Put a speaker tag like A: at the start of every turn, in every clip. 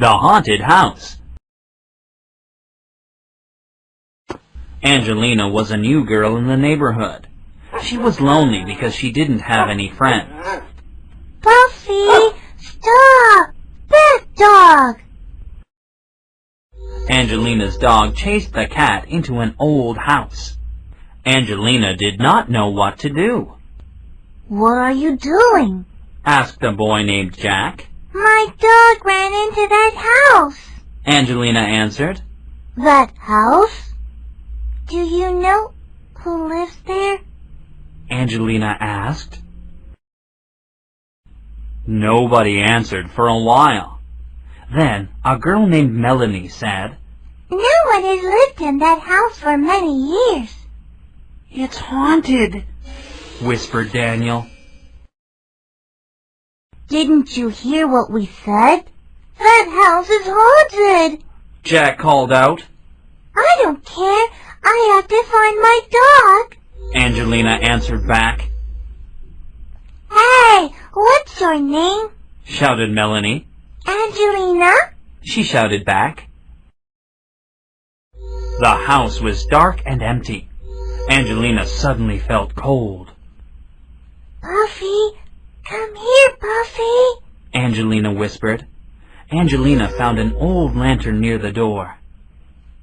A: The Haunted House. Angelina was a new girl in the neighborhood. She was lonely because she didn't have any friends.
B: Buffy, stop! Bad dog!
A: Angelina's dog chased the cat into an old house. Angelina did not know what to do.
B: What are you doing?
A: Asked a boy named Jack.
B: My dog ran into that house.
A: Angelina answered.
B: That house? Do you know who lives there?
A: Angelina asked. Nobody answered for a while. Then a girl named Melanie said,
B: No one has lived in that house for many years.
A: It's haunted, whispered Daniel.
B: Didn't you hear what we said? That house is haunted.
A: Jack called out.
B: I don't care. I have to find my dog.
A: Angelina answered back.
B: Hey, what's your name?
A: Shouted Melanie.
B: Angelina?
A: She shouted back. The house was dark and empty. Angelina suddenly felt cold.
B: Buffy, come here, Buffy.
A: Angelina whispered. Angelina found an old lantern near the door.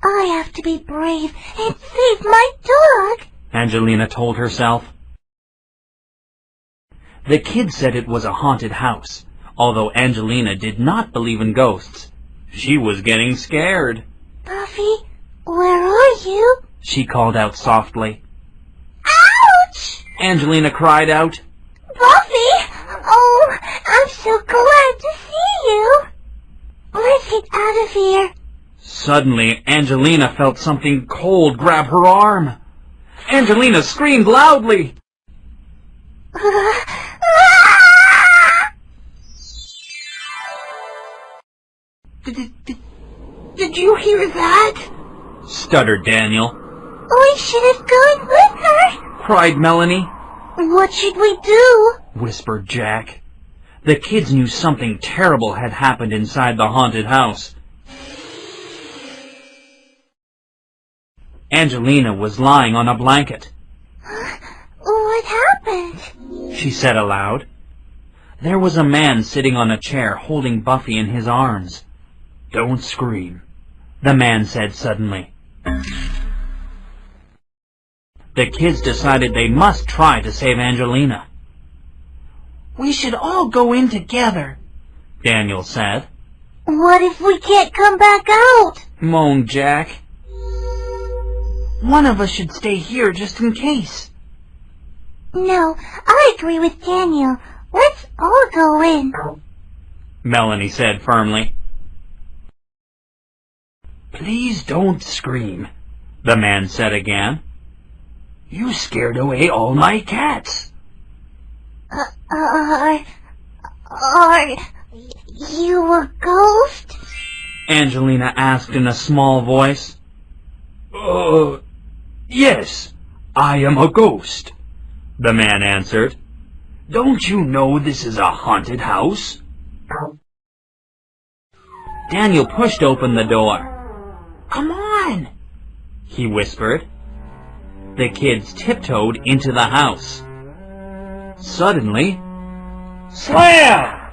B: I have to be brave and save my dog,
A: Angelina told herself. The kids said it was a haunted house. Although Angelina did not believe in ghosts, she was getting scared.
B: Buffy, where are you?
A: She called out softly.
B: Ouch!
A: Angelina cried out.
B: Buffy! Oh, I'm so glad to see you. Let's get out of here.
A: Suddenly, Angelina felt something cold grab her arm. Angelina screamed loudly.
B: Did you hear that?
A: Stuttered Daniel.
B: We should have gone with her,
A: cried Melanie.
B: What should we do?
A: Whispered Jack. The kids knew something terrible had happened inside the haunted house. Angelina was lying on a blanket.
B: What happened?
A: She said aloud. There was a man sitting on a chair holding Buffy in his arms. Don't scream, the man said suddenly. The kids decided they must try to save Angelina. We should all go in together, Daniel said.
B: What if we can't come back out?
A: Moaned Jack. One of us should stay here just in case.
B: No, I agree with Daniel. Let's all go in,
A: Melanie said firmly. Please don't scream, the man said again. You scared away all my cats.
B: Are you a ghost?
A: Angelina asked in a small voice. Yes, I am a ghost, the man answered. Don't you know this is a haunted house? Daniel pushed open the door. Come on, he whispered. The kids tiptoed into the house. Suddenly, slam!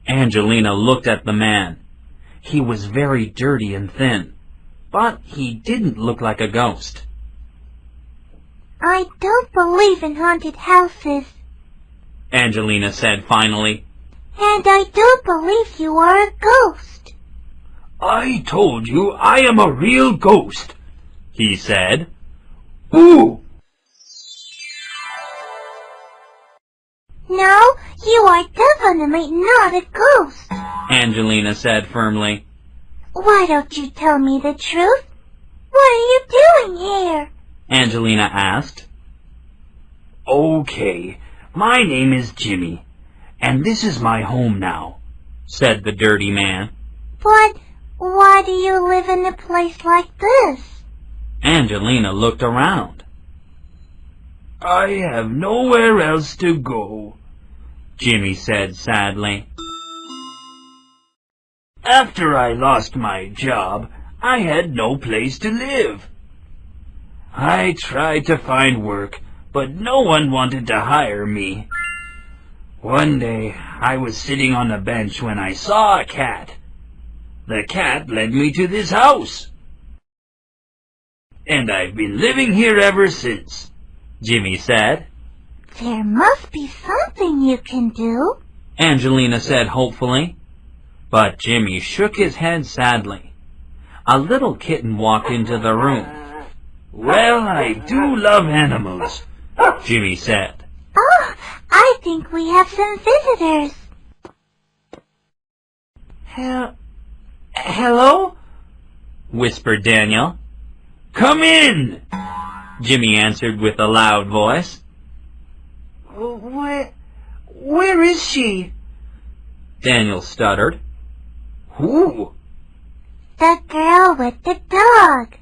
A: Angelina looked at the man. He was very dirty and thin, but he didn't look like a ghost.
B: I don't believe in haunted houses,
A: Angelina said finally.
B: And I don't believe you are a ghost.
A: I told you I am a real ghost, he said. Ooh!
B: No, you are definitely not a ghost,
A: Angelina said firmly.
B: Why don't you tell me the truth? What are you doing here?
A: Angelina asked. Okay, my name is Jimmy, and this is my home now, said the dirty man.
B: But why do you live in a place like this?
A: Angelina looked around. I have nowhere else to go, Jimmy said sadly. After I lost my job, I had no place to live. I tried to find work, but no one wanted to hire me. One day, I was sitting on a bench when I saw a cat. The cat led me to this house. And I've been living here ever since, Jimmy said.
B: There must be something you can do,
A: Angelina said hopefully. But Jimmy shook his head sadly. A little kitten walked into the room. Well, I do love animals, Jimmy said.
B: Oh, I think we have some visitors.
A: Hello? Whispered Daniel. Come in, Jimmy answered with a loud voice. Where is she? Daniel stuttered. Who?
B: The girl with the dog.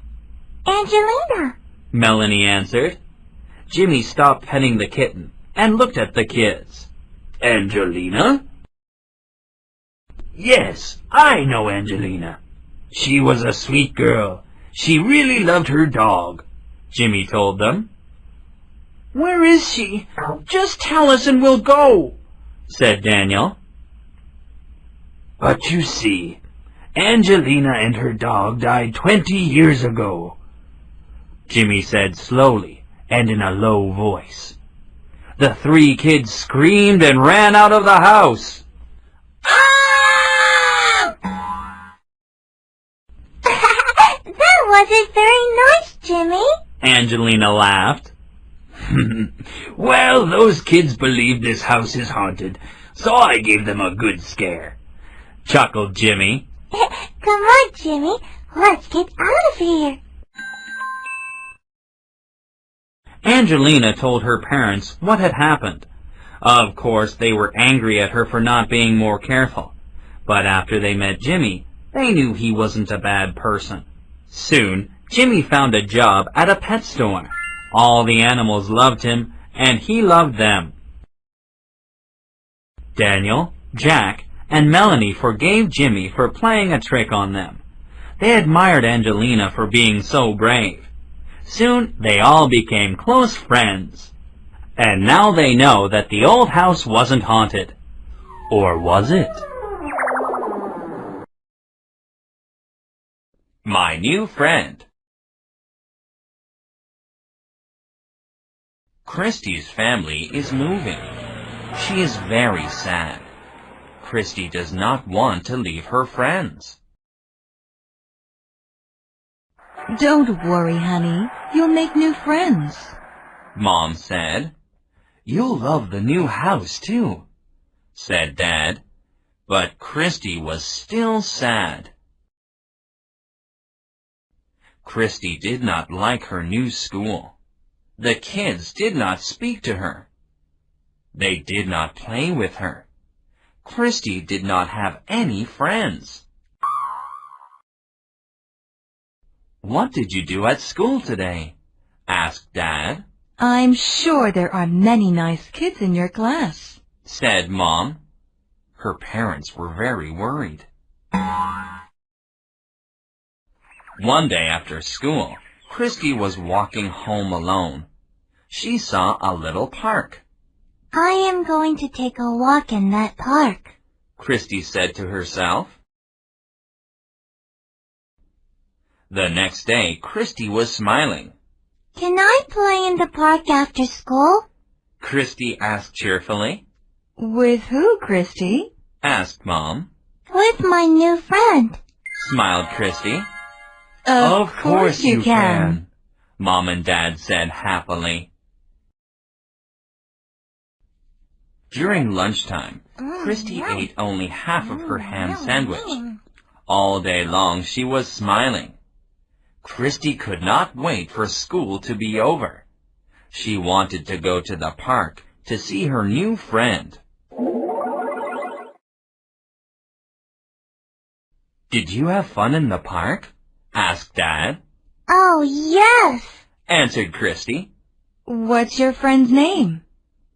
B: Angelina.
A: Melanie answered. Jimmy stopped petting the kitten and looked at the kids. Angelina? Yes, I know Angelina. She was a sweet girl. She really loved her dog, Jimmy told them. Where is she? Just tell us and we'll go, said Daniel. But you see, Angelina and her dog died 20 years ago, Jimmy said slowly and in a low voice. The three kids screamed and ran out of the house.
B: That wasn't very nice, Jimmy,
A: Angelina laughed. Well, those kids believe this house is haunted, so I gave them a good scare, chuckled Jimmy.
B: Come on, Jimmy. Let's get out of here.
A: Angelina told her parents what had happened. Of course, they were angry at her for not being more careful. But after they met Jimmy, they knew he wasn't a bad person. Soon, Jimmy found a job at a pet store. All the animals loved him, and he loved them. Daniel, Jack, and Melanie forgave Jimmy for playing a trick on them. They admired Angelina for being so brave. Soon, they all became close friends. And now they know that the old house wasn't haunted. Or was it? My new friend. Christy's family is moving. She is very sad. Christy does not want to leave her friends.
C: Don't worry, honey. You'll make new friends,
A: Mom said. You'll love the new house, too, said Dad. But Christy was still sad. Christy did not like her new school. The kids did not speak to her. They did not play with her. Christy did not have any friends. What did you do at school today? Asked Dad.
C: I'm sure there are many nice kids in your class,
A: said Mom. Her parents were very worried. One day after school, Christy was walking home alone. She saw a little park.
B: I am going to take a walk in that park,
A: Christy said to herself. The next day, Christy was smiling.
B: Can I play in the park after school?
A: Christy asked cheerfully.
C: With who, Christy?
A: Asked Mom.
B: With my new friend.
A: Smiled Christy.
C: Of course you can,
A: Mom and Dad said happily. During lunchtime, Christy ate only half of her ham sandwich. All day long she was smiling. Christy could not wait for school to be over. She wanted to go to the park to see her new friend. Did you have fun in the park? Asked Dad.
B: Oh, yes,
A: Answered Christy.
C: What's your friend's name?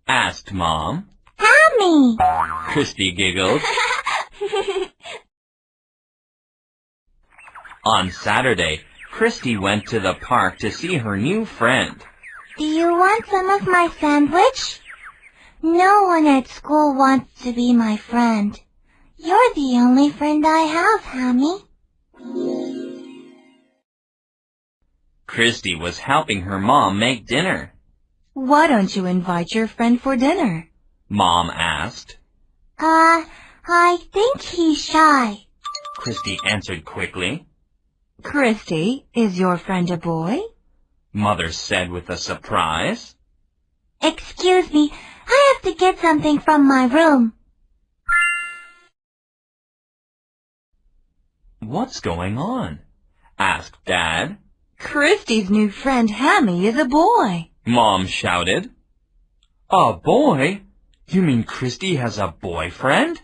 A: Asked Mom.
B: Tammy.
A: Christy giggled. On Saturday, Christy went to the park to see her new friend.
B: Do you want some of my sandwich? No one at school wants to be my friend. You're the only friend I have, Hammy.
A: Christy was helping her mom make dinner.
C: Why don't you invite your friend for dinner?
A: Mom asked.
B: I think he's shy.
A: Christy answered quickly.
C: Christy, is your friend a boy?
A: Mother said with a surprise.
B: Excuse me, I have to get something from my room.
A: What's going on? Asked Dad.
C: Christy's new friend Hammy is a boy.
A: Mom shouted. A boy? You mean Christy has a boyfriend?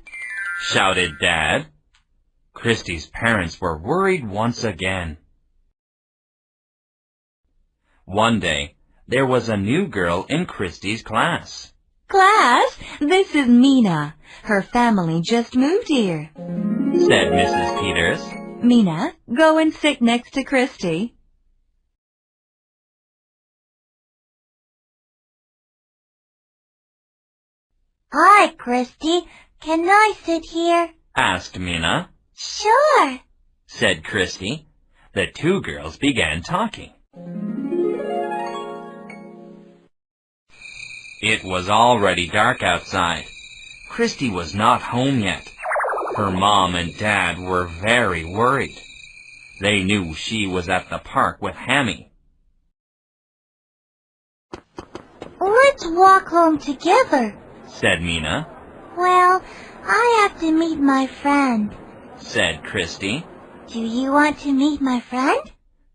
A: Shouted Dad. Christy's parents were worried once again. One day, there was a new girl in Christy's class.
C: Class, this is Mina. Her family just moved here.
A: Said Mrs. Peters.
C: Mina, go and sit next to Christy.
B: Hi, Christy. Can I sit here?
A: Asked Mina.
B: Sure.
A: Said Christy. The two girls began talking. It was already dark outside. Christy was not home yet. Her mom and dad were very worried. They knew she was at the park with Hammy.
B: Let's walk home together,
A: Said Mina.
B: Well, I have to meet my friend.
A: Said Christy.
B: Do you want to meet my friend?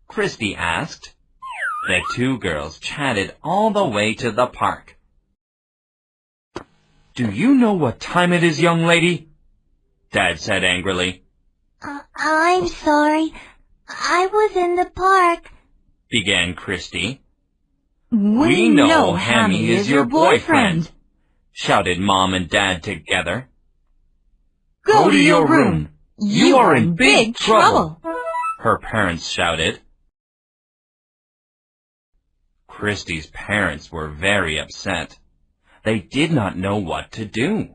A: Christy asked. The two girls chatted all the way to the park. Do you know what time it is, young lady? Dad said angrily.
B: I'm sorry. I was in the park.
A: Began Christy.
C: We know Hammy is your boyfriend.
A: Shouted Mom and Dad together.
C: Go to your room. You are in big trouble.
A: Her parents shouted. Christy's parents were very upset. They did not know what to do.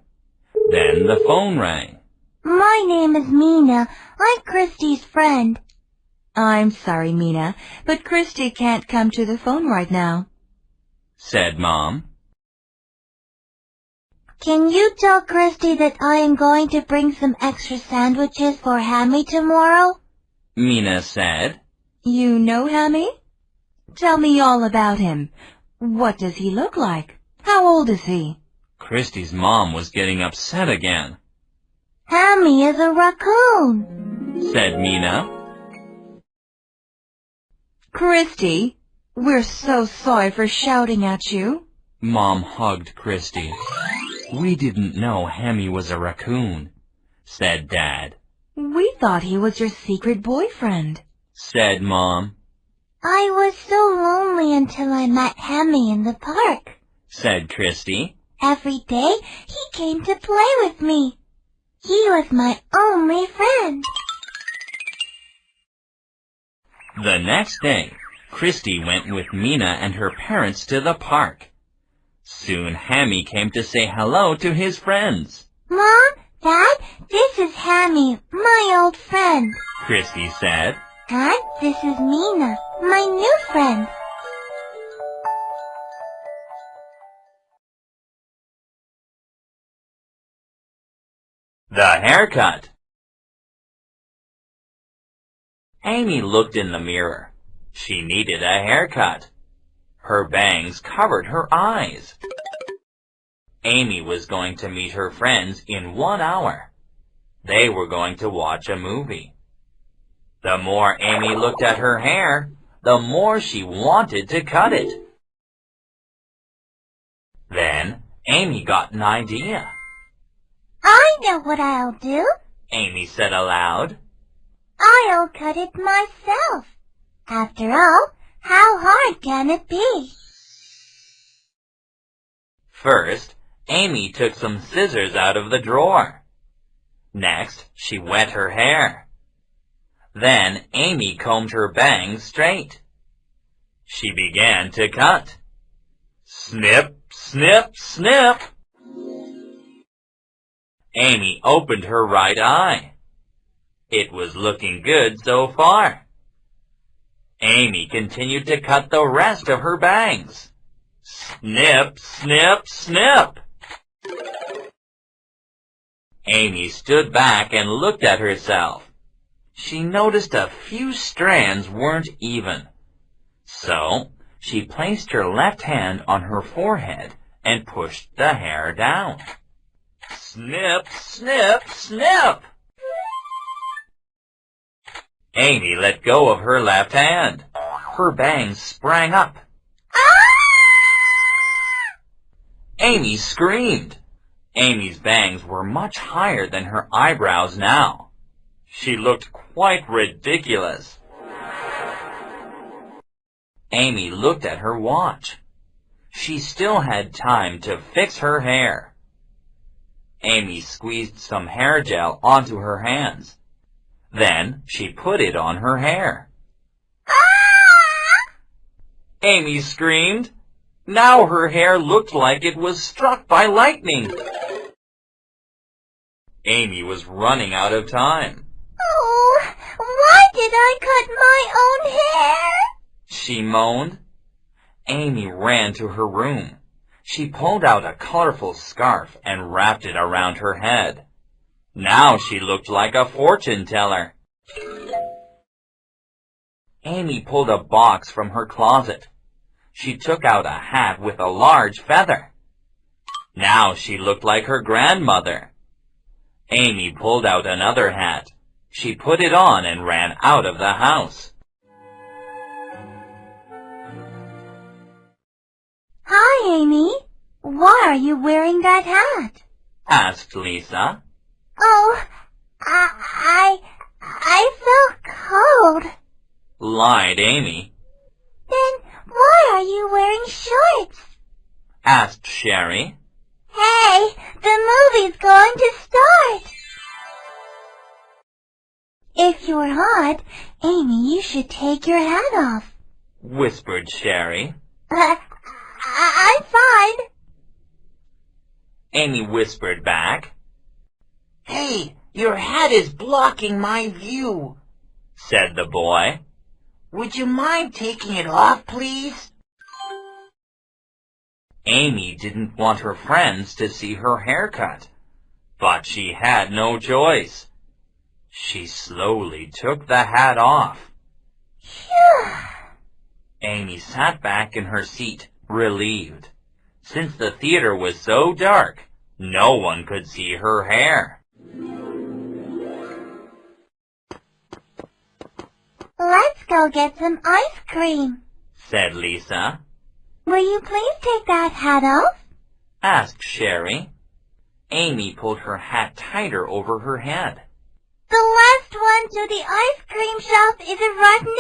A: Then the phone rang.
B: My name is Mina. I'm Christy's friend.
C: I'm sorry, Mina, but Christy can't come to the phone right now.
A: Said Mom.
B: Can you tell Christy that I am going to bring some extra sandwiches for Hammy tomorrow?
A: Mina said.
C: You know Hammy? Tell me all about him. What does he look like? How old is he?
A: Christy's mom was getting upset again.
B: Hammy is a raccoon,
A: Said Mina.
C: Christy, we're so sorry for shouting at you.
A: Mom hugged Christy. We didn't know Hammy was a raccoon, said Dad.
C: We thought he was your secret boyfriend.
A: Said Mom.
B: I was so lonely until I met Hammy in the park.
A: Said Christy.
B: Every day he came to play with me. He was my only friend.
A: The next day, Christy went with Mina and her parents to the park. Soon Hammy came to say hello to his friends.
B: Mom, Dad, this is Hammy, my old friend.
A: Christy said.
B: And this is Mina, my new friend.
A: The haircut. Amy looked in the mirror. She needed a haircut. Her bangs covered her eyes. Amy was going to meet her friends in 1 hour. They were going to watch a movie. The more Amy looked at her hair, the more she wanted to cut it. Then Amy got an idea.
B: I know what I'll do.
A: Amy said aloud.
B: I'll cut it myself. After all, how hard can it be?
A: First, Amy took some scissors out of the drawer. Next, she wet her hair. Then Amy combed her bangs straight. She began to cut. Snip, snip, snip. Amy opened her right eye. It was looking good so far. Amy continued to cut the rest of her bangs. Snip, snip, snip. Amy stood back and looked at herself. She noticed a few strands weren't even. So, she placed her left hand on her forehead and pushed the hair down. Snip, snip, snip! Amy let go of her left hand. Her bangs sprang up. Amy screamed. Amy's bangs were much higher than her eyebrows now. She looked quite ridiculous. Amy looked at her watch. She still had time to fix her hair. Amy squeezed some hair gel onto her hands. Then she put it on her hair. Amy screamed. Now her hair looked like it was struck by lightning. Amy was running out of time.
B: Oh, why did I cut my own hair?
A: She moaned. Amy ran to her room. She pulled out a colorful scarf and wrapped it around her head. Now she looked like a fortune teller. Amy pulled a box from her closet. She took out a hat with a large feather. Now she looked like her grandmother. Amy pulled out another hat. She put it on and ran out of the house.
B: Hi, Amy. Why are you wearing that hat?
A: Asked Lisa.
B: Oh, I felt cold.
A: Lied Amy.
B: Then why are you wearing shorts?
A: Asked Sherry.
B: Hey, the movie's going to start. If you're hot, Amy, you should take your hat off.
A: Whispered Sherry.
B: I'm fine.
A: Amy whispered back. Hey, your hat is blocking my view, said the boy. Would you mind taking it off, please? Amy didn't want her friends to see her haircut, but she had no choice. She slowly took the hat off.
B: Phew.
A: Amy sat back in her seat, relieved. Since the theater was so dark, no one could see her hair.
B: Let's go get some ice cream,
A: said Lisa.
B: Will you please take that hat off?
A: Asked Sherry. Amy pulled her hat tighter over her head.
B: The last one to the ice cream shop is a rotten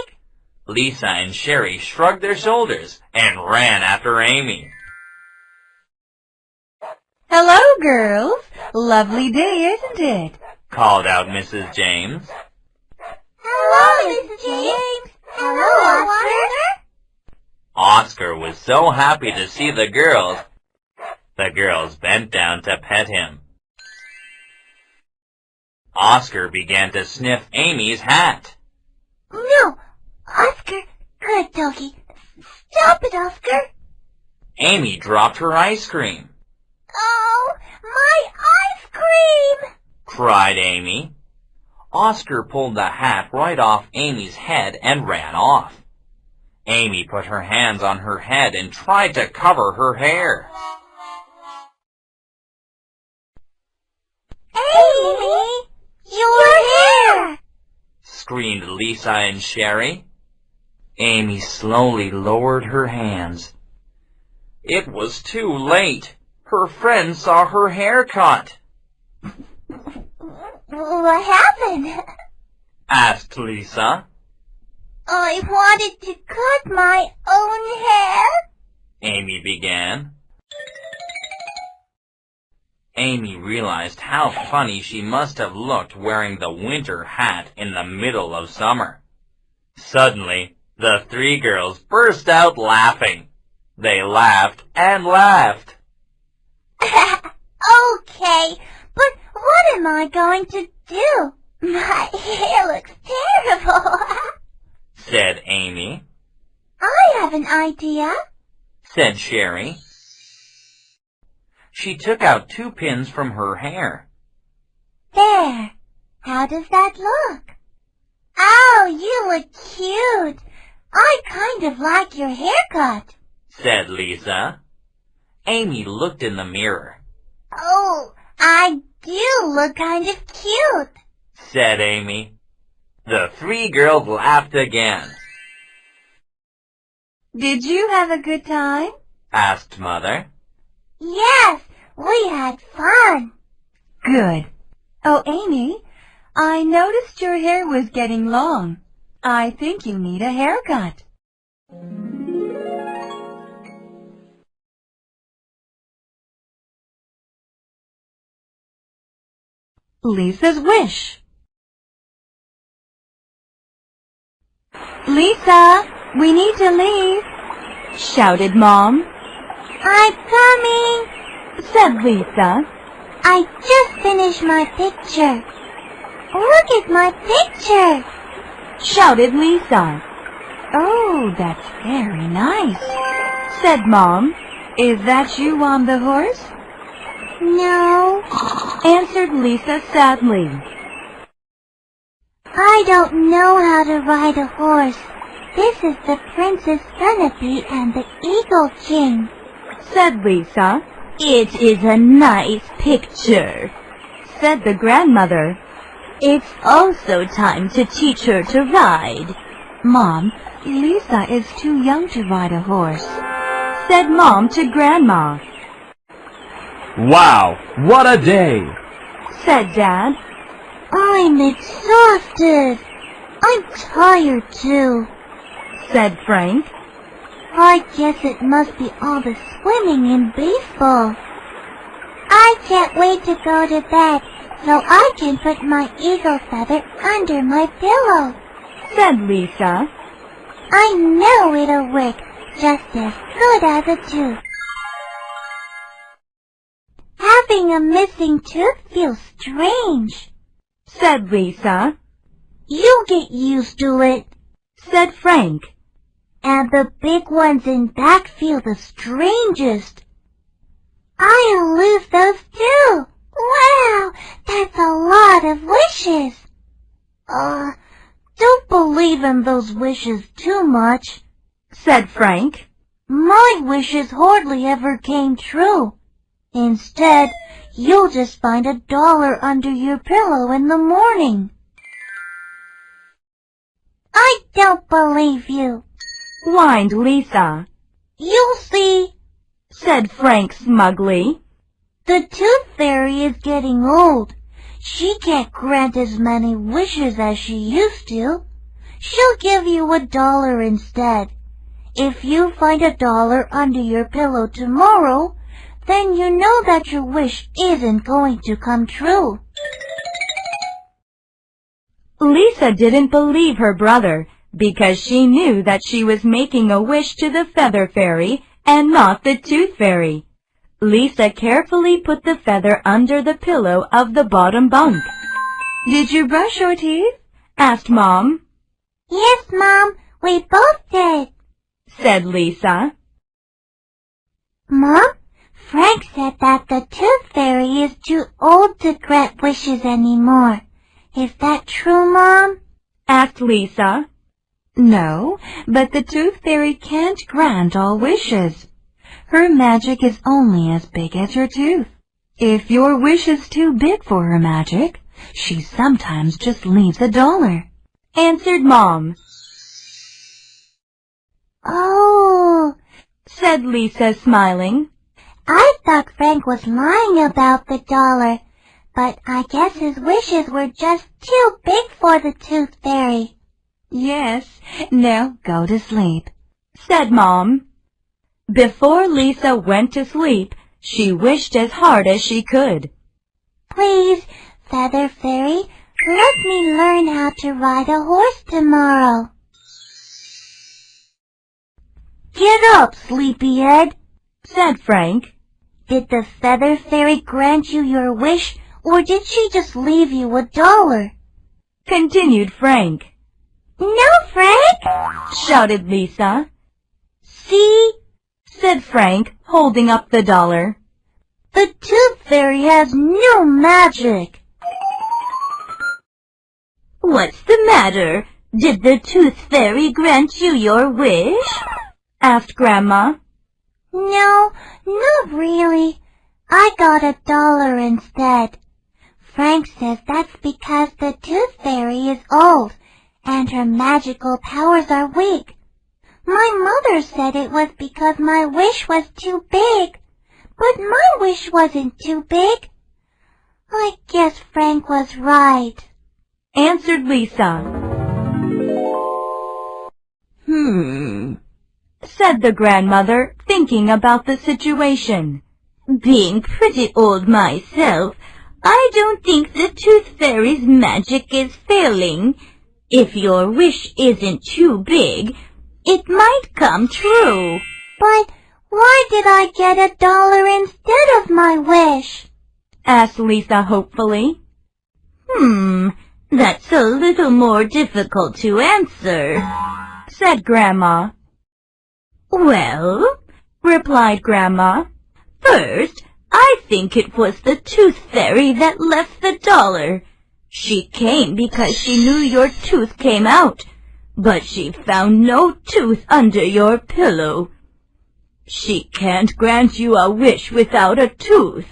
B: egg.
A: Lisa and Sherry shrugged their shoulders and ran after Amy.
C: Hello, girls. Lovely day, isn't it?
A: Called out Mrs. James.
B: Hello, Mrs. James. Hello, Oscar.
A: Oscar was so happy to see the girls. The girls bent down to pet him. Oscar began to sniff Amy's hat.
B: No, Oscar. Good doggy. Stop it, Oscar.
A: Amy dropped her ice cream.
B: Oh, my ice cream!
A: Cried Amy. Oscar pulled the hat right off Amy's head and ran off. Amy put her hands on her head and tried to cover her hair.
B: Amy, your hair!
A: Screamed Lisa and Sherry. Amy slowly lowered her hands. It was too late. Her friend saw her hair cut.
B: What happened?
A: Asked Lisa.
B: I wanted to cut my own hair.
A: Amy began. Amy realized how funny she must have looked wearing the winter hat in the middle of summer. Suddenly, the three girls burst out laughing. They laughed and laughed.
B: Okay, but what am I going to do? My hair looks terrible,
A: said Amy.
B: I have an idea,
A: said Sherry. She took out 2 pins from her hair.
B: There, how does that look? Oh, you look cute. I kind of like your haircut,
A: said Lisa. Amy looked in the mirror.
B: Oh, I do look kind of cute,
A: said Amy. The 3 girls laughed again.
C: Did you have a good time?
A: asked Mother.
B: Yes, we had fun.
C: Good. Oh, Amy, I noticed your hair was getting long. I think you need a haircut. Lisa's wish. Lisa, we need to leave, shouted Mom.
B: I'm coming,
C: said Lisa.
B: I just finished my picture. Look at my picture,
C: shouted Lisa. Oh, that's very nice, said Mom. Is that you on the horse?
B: No,
C: answered Lisa sadly.
B: I don't know how to ride a horse. This is the Princess Sunapee and the Eagle King,
C: said Lisa. It is a nice picture, said the grandmother. It's also time to teach her to ride. Mom, Lisa is too young to ride a horse, said Mom to Grandma.
D: Wow, what a day,
C: said Dad.
B: I'm exhausted. I'm tired too,
C: said Frank.
B: I guess it must be all the swimming in baseball. I can't wait to go to bed so I can put my eagle feather under my pillow,
C: said Lisa.
B: I know it'll work just as good as a tooth. Having a missing tooth feels strange,
C: said Lisa.
B: You get used to it,
C: said Frank.
B: And the big ones in back feel the strangest. I'll lose those too. Wow, that's a lot of wishes. Don't believe in those wishes too much,
C: said Frank.
B: My wishes hardly ever came true. Instead, you'll just find $1 under your pillow in the morning. I don't believe you,
C: whined Lisa.
B: You'll see,
C: said Frank smugly.
B: The Tooth Fairy is getting old. She can't grant as many wishes as she used to. She'll give you $1 instead. If you find $1 under your pillow tomorrow, then you know that your wish isn't going to come true.
C: Lisa didn't believe her brother because she knew that she was making a wish to the Feather Fairy and not the Tooth Fairy. Lisa carefully put the feather under the pillow of the bottom bunk. Did you brush your teeth? asked Mom.
B: Yes, Mom, we both did,
C: said Lisa.
B: Mom, Frank said that the Tooth Fairy is too old to grant wishes anymore. Is that true, Mom?
C: asked Lisa. No, but the Tooth Fairy can't grant all wishes. Her magic is only as big as your tooth. If your wish is too big for her magic, she sometimes just leaves $1, answered Mom.
B: Oh,
C: said Lisa, smiling.
B: I thought Frank was lying about the $1, but I guess his wishes were just too big for the Tooth Fairy.
C: Yes, now go to sleep, said Mom. Before Lisa went to sleep, She wished as hard as she could.
B: Please, Feather Fairy, let me learn how to ride a horse tomorrow. Get up, sleepyhead,
C: said Frank.
B: Did the Feather Fairy grant you your wish, or did she just leave you $1?
C: Continued Frank.
B: No, Frank,
C: shouted Lisa.
B: See,
C: said Frank, holding up the dollar.
B: The Tooth Fairy has no magic.
C: What's the matter? Did the Tooth Fairy grant you your wish? Asked Grandma.
B: No, not really. I got $1 instead. Frank says that's because the Tooth Fairy is old, and her magical powers are weak. My mother said it was because my wish was too big, but my wish wasn't too big. I guess Frank was right,
C: answered Lisa. Said the grandmother, thinking about the situation. Being pretty old myself, I don't think the Tooth Fairy's magic is failing. If your wish isn't too big, it might come true.
B: But why did I get $1 instead of my wish?
C: Asked Lisa hopefully. That's a little more difficult to answer, said Grandma. Well, replied Grandma, first, I think it was the Tooth Fairy that left the $1. She came because she knew your tooth came out, but she found no tooth under your pillow. She can't grant you a wish without a tooth.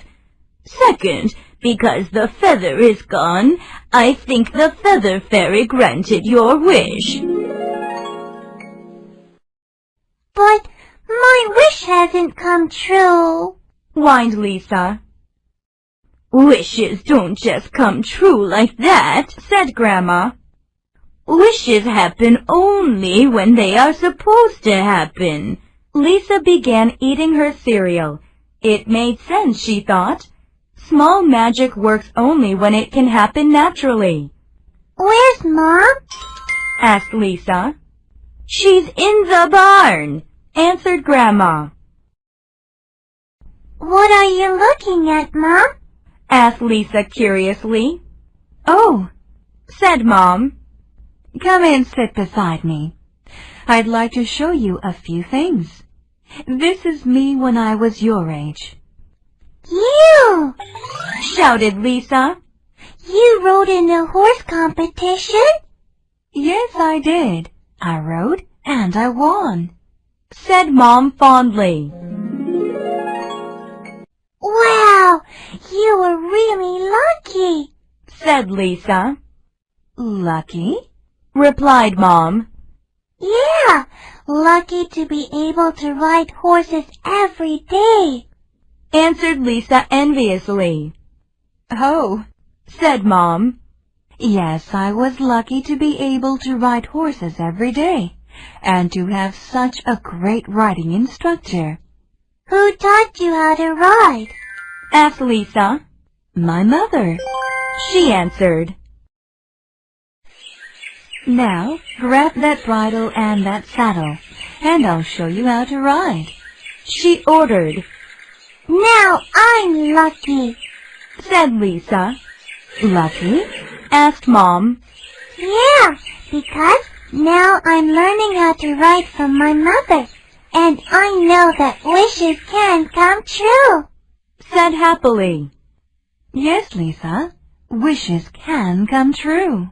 C: Second, because the feather is gone, I think the Feather Fairy granted your wish.
B: But my wish hasn't come true,
C: whined Lisa. Wishes don't just come true like that, said Grandma. Wishes happen only when they are supposed to happen. Lisa began eating her cereal. It made sense, she thought. Small magic works only when it can happen naturally.
B: Where's Mom?
C: Asked Lisa. She's in the barn, answered Grandma.
B: What are you looking at, Mom?
C: Asked Lisa curiously. Oh, said Mom. Come and sit beside me. I'd like to show you a few things. This is me when I was your age.
B: You!
C: Shouted Lisa.
B: You rode in a horse competition?
C: Yes, I did. I rode and I won, said Mom fondly.
B: Wow, you were really lucky,
C: said Lisa. Lucky? Replied Mom.
B: Yeah, lucky to be able to ride horses every day,
C: answered Lisa enviously. Oh, said Mom. Yes, I was lucky to be able to ride horses every day, and to have such a great riding instructor.
B: Who taught you how to ride?
C: Asked Lisa. My mother, she answered. Now, grab that bridle and that saddle, and I'll show you how to ride, she ordered.
B: Now I'm lucky,
C: said Lisa. Lucky? Asked Mom.
B: Yeah, because now I'm learning how to ride from my mother, and I know that wishes can come true,
C: said happily. Yes, Lisa, wishes can come true.